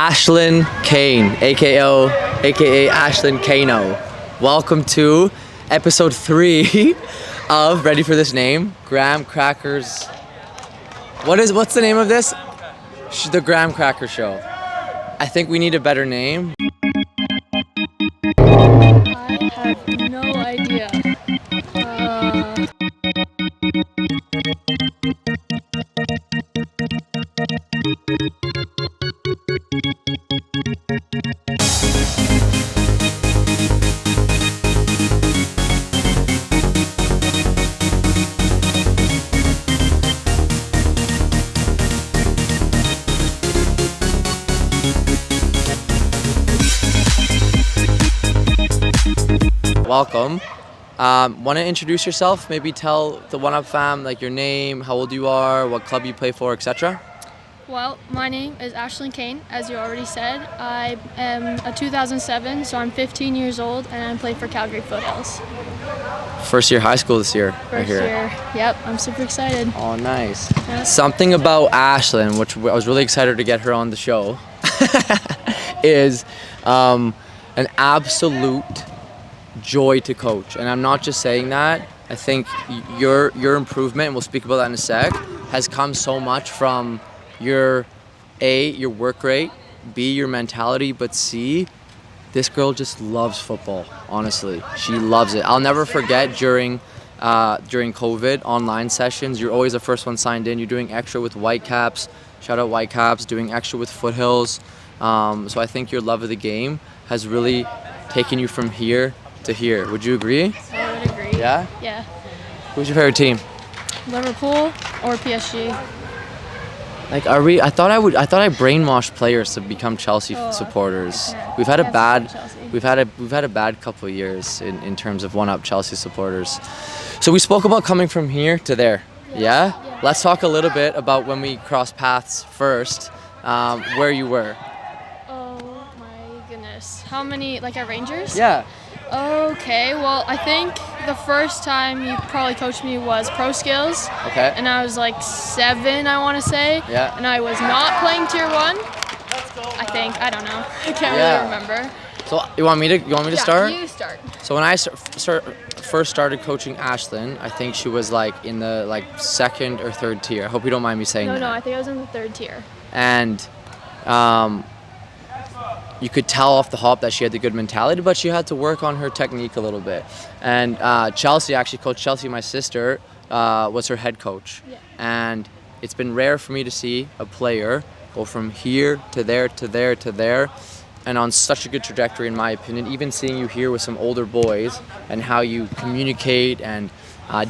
Ashlynn Kane, aka Ashlynn Kano. Welcome to episode 3 of, ready for this name? Graham Crackers. What's the name of this? The Graham Cracker Show. I think we need a better name. I have no idea. Welcome. Want to introduce yourself? Maybe tell the One Up fam like your name, how old you are, what club you play for, etc. Well, my name is Ashlynn Kane, as you already said. I am a 2007, so I'm 15 years old, and I play for Calgary Foothills. First year high school this year. First year. Yep, I'm super excited. Oh, nice. Yeah. Something about Ashlynn, which I was really excited to get her on the show, is an absolute joy to coach. And I'm not just saying that. I think your improvement, and we'll speak about that in a sec, has come so much from your work rate, B, your mentality, but C, this girl just loves football. Honestly, she loves it. I'll never forget during COVID online sessions, you're always the first one signed in. You're doing extra with Whitecaps, shout out Whitecaps, doing extra with Foothills. So I think your love of the game has really taken you from here to here. Would you agree? I would agree. Yeah? Yeah. Who's your favorite team? Liverpool or PSG? Like, I thought I brainwashed players to become Chelsea supporters. Yeah. We've had a Yes, bad Chelsea. we've had a bad couple of years in terms of One Up Chelsea supporters. So we spoke about coming from here to there. Yeah? Yeah. Let's talk a little bit about when we crossed paths first, where you were. Oh my goodness. How many, like at Rangers? Yeah. Okay, well, I think the first time you probably coached me was Pro Skills. Okay. And I was like 7, I want to say. Yeah. And I was not playing Tier 1. I think. I don't know. I can't Yeah. really remember. So you want me to start? You start. So when I first started coaching Ashlynn, I think she was like in the second or third tier. I hope you don't mind me saying that. No, I think I was in the 3rd tier. And you could tell off the hop that she had the good mentality, but she had to work on her technique a little bit. And Coach Chelsea, my sister, was her head coach. Yeah. And it's been rare for me to see a player go from here to there to there to there, and on such a good trajectory, in my opinion. Even seeing you here with some older boys and how you communicate and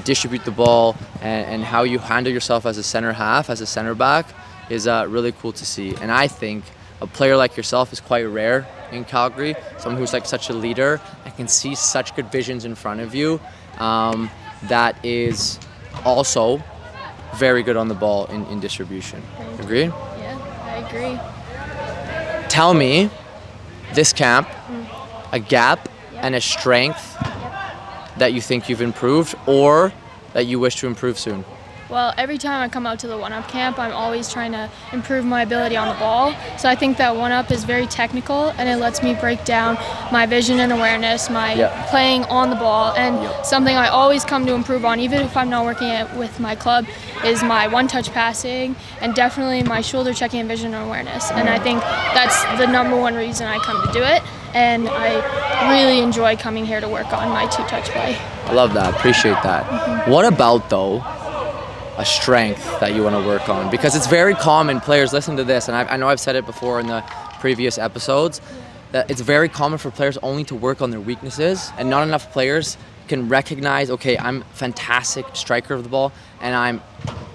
distribute the ball and how you handle yourself as a center half, as a center back, is really cool to see. And I think a player like yourself is quite rare in Calgary. Someone who's like such a leader and can see such good visions in front of you. That is also very good on the ball in distribution. Agreed? Yeah, I agree. Tell me, this camp, a gap and a strength that you think you've improved or that you wish to improve soon. Well, every time I come out to the one-up camp, I'm always trying to improve my ability on the ball. So I think that one-up is very technical, and it lets me break down my vision and awareness, my playing on the ball. And something I always come to improve on, even if I'm not working with my club, is my one-touch passing and definitely my shoulder checking and vision and awareness. And I think that's the number one reason I come to do it. And I really enjoy coming here to work on my two-touch play. I love that. Appreciate that. What about, though, a strength that you want to work on? Because it's very common, players, listen to this, and I know I've said it before in the previous episodes, that it's very common for players only to work on their weaknesses, and not enough players can recognize, okay, I'm a fantastic striker of the ball, and I'm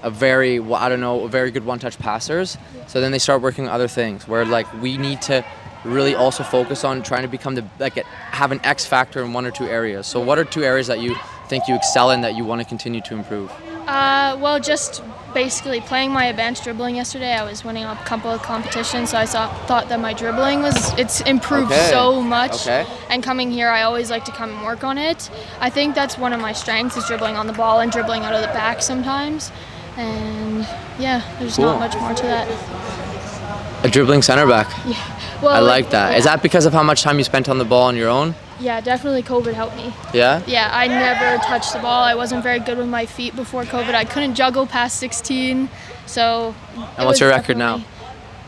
a very good one-touch passers. So then they start working on other things, where we need to really also focus on trying to become have an X factor in 1 or 2 areas. So what are 2 areas that you think you excel in that you want to continue to improve? Well, just basically playing my advanced dribbling yesterday. I was winning a couple of competitions, so I thought that my dribbling it's improved so much. Okay. And coming here, I always like to come and work on it. I think that's one of my strengths, is dribbling on the ball and dribbling out of the back sometimes. And yeah, there's not much more to that. A dribbling center back. Yeah. Well, I like that. Yeah. Is that because of how much time you spent on the ball on your own? Yeah, definitely COVID helped me. Yeah? Yeah, I never touched the ball. I wasn't very good with my feet before COVID. I couldn't juggle past 16, so. And what's your record now?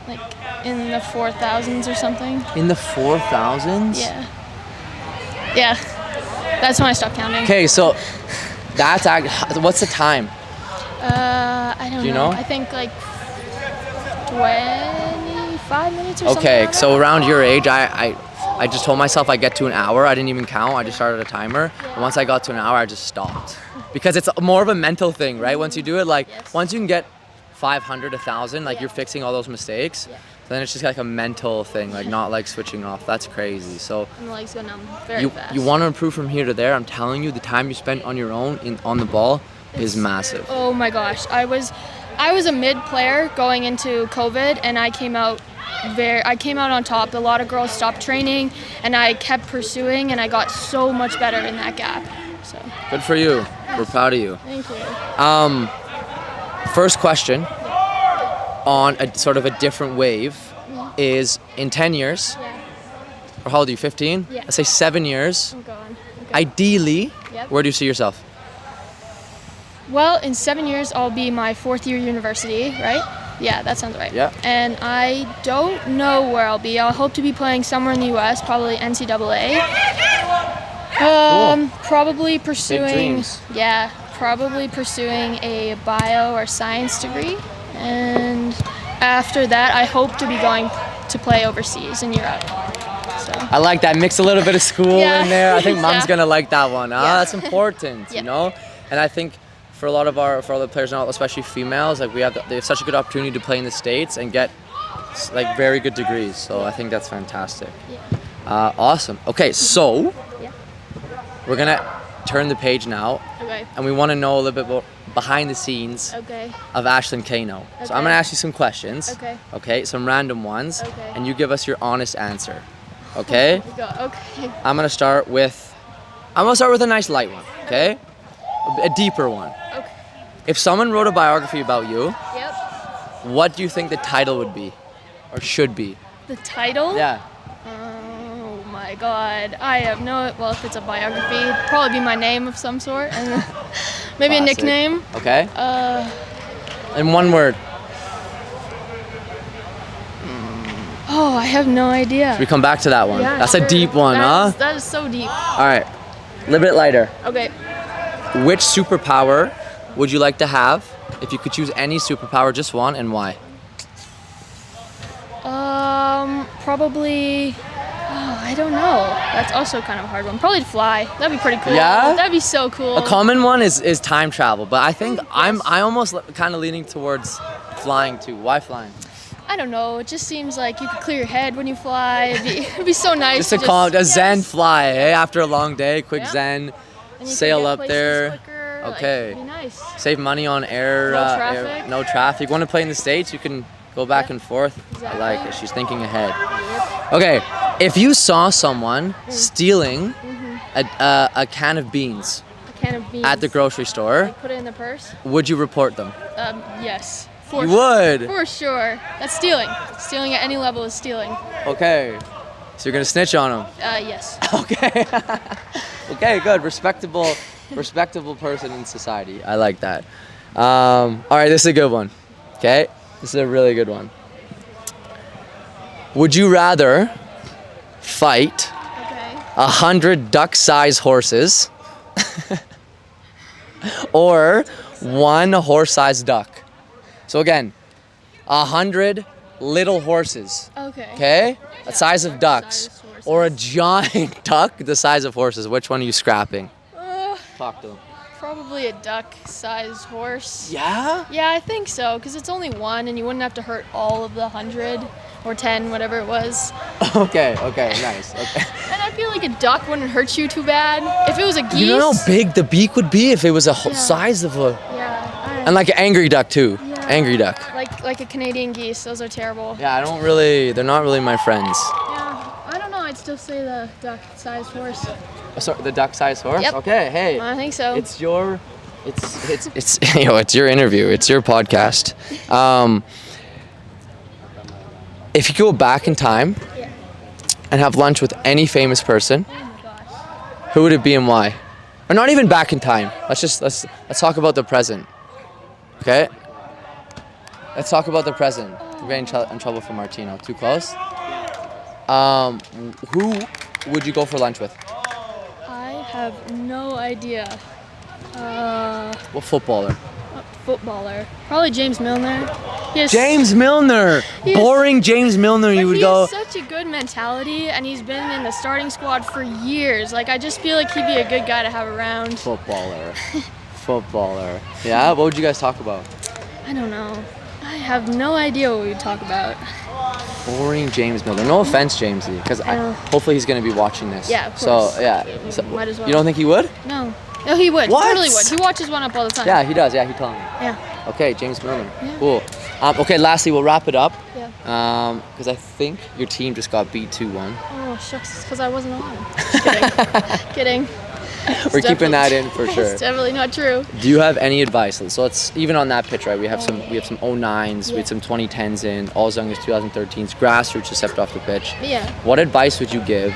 Like in the 4,000s or something. In the 4,000s? Yeah. Yeah. That's when I stopped counting. Okay, so what's the time? I don't know. Do you know? I think like 25 minutes or something. Okay, like so that. around your age, I just told myself I'd get to an hour. I didn't even count. I just started a timer. And once I got to an hour, I just stopped. Because it's more of a mental thing, right? Once you do it, like, once you can get 500, 1,000, like, you're fixing all those mistakes. Yeah. Then it's just like a mental thing, like, not like switching off. That's crazy. So And the legs go numb very fast. you want to improve from here to there. I'm telling you, the time you spent on your own on the ball is massive. Oh my gosh, I was a mid player going into COVID, and I came out on top. A lot of girls stopped training, and I kept pursuing, and I got so much better in that gap. So Good for you. We're proud of you. thank you. First question on a sort of a different wave is in 10 years, Yeah, or how old are you, 15? Yeah. Let's say 7 years. I'm going. Okay. Ideally, Yep. where do you see yourself? Well, in 7 years, I'll be my 4th year university, right? Yeah, that sounds right. Yeah. And I don't know where I'll be. I'll hope to be playing somewhere in the U.S., probably NCAA. Probably pursuing. dreams. Yeah, probably pursuing a bio or science degree, and after that, I hope to be going to play overseas in Europe. So. I like that. Mix a little bit of school Yeah. in there. I think mom's Yeah. gonna like that one. Yeah. That's important, Yeah. you know. And I think for a lot of for all the players now, especially females, like they have such a good opportunity to play in the States and get like very good degrees. So I think that's fantastic. Yeah. Awesome. Okay, so Yeah. we're gonna turn the page now, Okay. and we want to know a little bit more behind the scenes Okay. of Ashlynn Kane. So I'm Okay. gonna ask you some questions. Okay. Okay, some random ones, Okay. and you give us your honest answer. Okay. Okay. I'm gonna start with a nice light one. Okay. A deeper one. Okay. If someone wrote a biography about you, Yep. what do you think the title would be, or should be? The title? Yeah. Oh my God. I have no. Well, if it's a biography, it'd probably be my name of some sort, and maybe Classic. a nickname. Okay. In one word. Oh, I have no idea. We come back to that one. Yeah, That's sure. a deep one, That is so deep. All right. A little bit lighter. Okay. Which superpower would you like to have if you could choose any superpower, just one, and why? Probably. Oh, I don't know. That's also kind of a hard one. Probably to fly. That'd be pretty cool. Yeah? That'd be so cool. A common one is time travel, but I think I almost kind of leaning towards flying too. Why flying? I don't know. It just seems like you could clear your head when you fly. It'd be so nice. Just a zen yes. fly, eh? After a long day, quick Yeah. zen, And you could sail get up places there. quicker, Okay. Like, it'd be nice. Save money on air. No traffic. No traffic. Want to play in the States? You can go back Yeah. and forth. Exactly. I like it. She's thinking ahead. Yep. Okay, if you saw someone stealing a can of beans A can of beans. at the grocery store, Like, put it in the purse. would you report them? Yes. For You sure. would? For sure. That's stealing. Stealing at any level is stealing. Okay. So you're gonna snitch on them? Yes. Okay. Okay, good. Respectable person in society. I like that. All right, this is a good one. Okay, this is a really good one. Would you rather fight Okay. 100 duck-sized horses or one horse-sized duck? So again, 100 little horses. Okay. Okay, the size of ducks, Duck-sized horses. or a giant duck the size of horses. Which one are you scrapping? Talk to them. Probably a duck-sized horse. Yeah. Yeah, I think so, because it's only one, and you wouldn't have to hurt all of the 100 or 10, whatever it was. Okay. Nice. Okay. And I feel like a duck wouldn't hurt you too bad. If it was a geese. You know how big the beak would be if it was a Yeah. size of a, Yeah. and like an angry duck too. Yeah. Angry duck. Like a Canadian geese. Those are terrible. Yeah, they're not really my friends. Yeah. I don't know. I'd still say the duck-sized horse. So the duck-sized horse. Yep. Okay. Hey. I think so. It's your it's your interview. It's your podcast. If you could go back in time and have lunch with any famous person, Oh my gosh. who would it be and why? Or not even back in time. Let's talk about the present. Okay? Let's talk about the present. We're getting in trouble for Martino. Too close? Who would you go for lunch with? I have no idea. What footballer? Footballer. Probably James Milner. He has James Milner! He is- Boring James Milner, you would he go. has such a good mentality, and he's been in the starting squad for years. Like, I just feel like he'd be a good guy to have around. Footballer. Footballer. Yeah? What would you guys talk about? I don't know. I have no idea what we'd talk about. Boring James Milner. No offense, Jamesy, because know. hopefully he's going to be watching this. Yeah, of course. So, yeah. So, Might as well. You don't think he would? No. No, he would. What? He totally would. He watches One Up all the time. Yeah, he does. Yeah, he told me. Yeah. Okay, James Milner. Yeah. Cool. Okay, lastly, we'll wrap it up. Yeah. Because I think your team just got beat 2-1. Oh, shucks. It's because I wasn't on. Just kidding. Kidding. We're keeping that in for sure. It's definitely not true. Do you have any advice? So let's even on that pitch, right? We have some 09s, we had some 2010s in, all as young as 2013s, grassroots just stepped off the pitch. Yeah. What advice would you give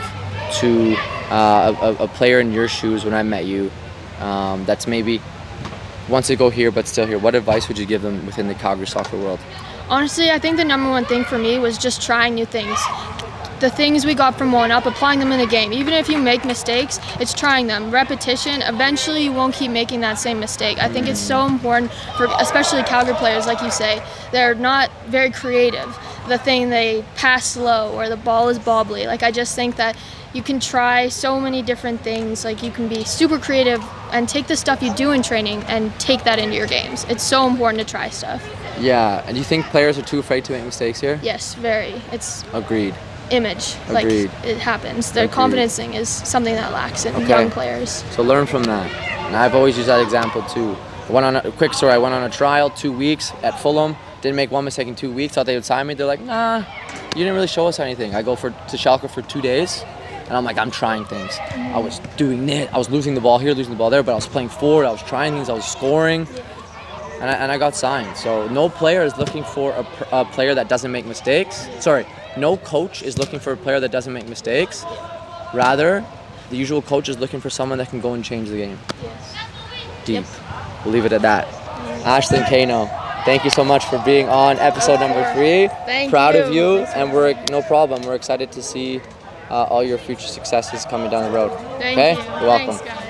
to a player in your shoes when I met you, that's maybe wants to go here but still here? What advice would you give them within the Calgary soccer world? Honestly, I think the number one thing for me was just trying new things. The things we got from One Up, applying them in the game. Even if you make mistakes, it's trying them. Repetition, eventually you won't keep making that same mistake. I think it's so important for especially Calgary players, like you say. They're not very creative. The thing they pass slow or the ball is bobbly. Like, I just think that you can try so many different things. Like, you can be super creative and take the stuff you do in training and take that into your games. It's so important to try stuff. Yeah, and do you think players are too afraid to make mistakes here? Yes, very. It's Agreed. image. Agreed. Like, it happens. Their Agreed. confidence thing is something that lacks in Okay. young players. So learn from that. And I've always used that example too. I went on a quick story. I went on a trial 2 weeks at Fulham. Didn't make one mistake in 2 weeks. Thought they would sign me. They're like, nah, you didn't really show us anything. I go to Schalke for 2 days, and I'm like, I'm trying things. I was doing it. I was losing the ball here, losing the ball there, but I was playing forward. I was trying things. I was scoring, and I got signed. So no player is looking for a player that doesn't make mistakes. Sorry, no coach is looking for a player that doesn't make mistakes. Rather, the usual coach is looking for someone that can go and change the game. Yes. Deep. We'll leave it at that. Ashlynn Kane, thank you so much for being on episode number 3. Thank Proud you. of you, Thanks so and we're no problem. We're excited to see all your future successes coming down the road. Thank okay? you. You're welcome. Thanks, guys.